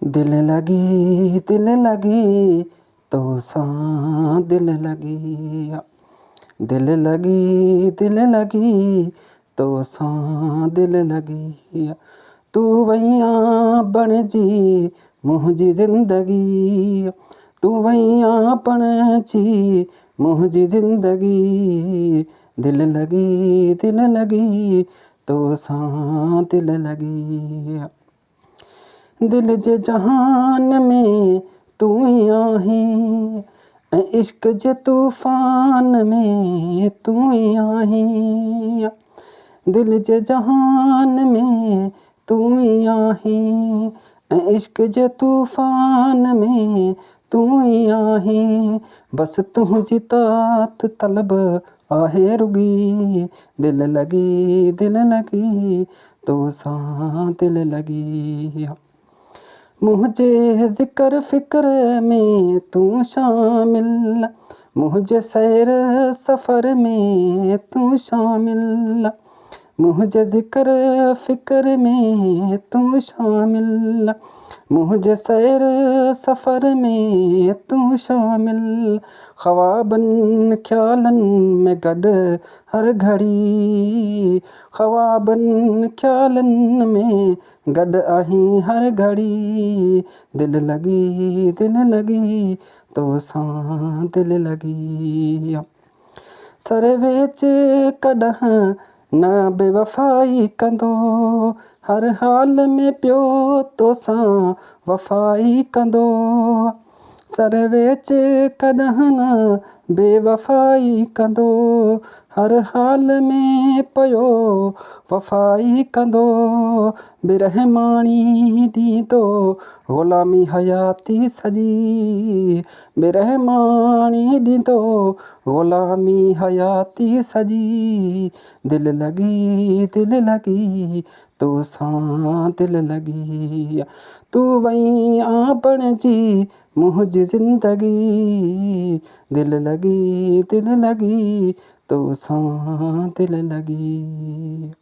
दिल लगी तो सां दिल लगी, दिल लगी तो सां दिल लगी। तू वैयां बणजी मुंहिंजी ज़िंदगी, तू वैयां बणजी मुंहिंजी ज़िंदगी। दिल लगी तो सां दिल लगी। दिल जे जहान में तू ई आहीं, ऐं इश्क जे तूफ़ान में तू ई आहीं। दिल जे जहान में तू ई आहीं, ऐं इश्क जे तूफ़ान में तू ई आहीं। बस तुंहिंजी तात तलब आहे रुॻी। दिल लगी तो सां दिल लगी। मुंहिंजे ज़िक्र फ़िक्र में तूं शामिल, मुंहिंजे सैर सफ़र में तूं शामिल। मुंहिंजे ज़िक्र फ़िक्र में तूं शामिल, मुंहिंजे सैर सफ़र में तूं शामिल। ख़्वाबनि ख़्यालनि में गॾु हर घड़ी, ख़्वाबनि ख़्यालनि में गॾु आहीं हर घड़ी। दिल लगी तो सां दिल लगी। सर वेच कॾहिं न बेवफ़ाई कंदो, हर हाल में पियो तोसां वफ़ाई कंदो। सर वेच कॾहिं न बेवफ़ाई कंदो, हर हाल में पियो वफ़ाई कंदो। बेरहमानी ॾींदो ग़ुलामी हयाती सॼी, बेरहमानी ॾींदो ग़ुलामी हयाती सॼी। दिल लगी तो सां दिल लगी। तू वैयां बणजी मुंहिंजी ज़िंदगी। दिल लगी तो सां दिल लगी।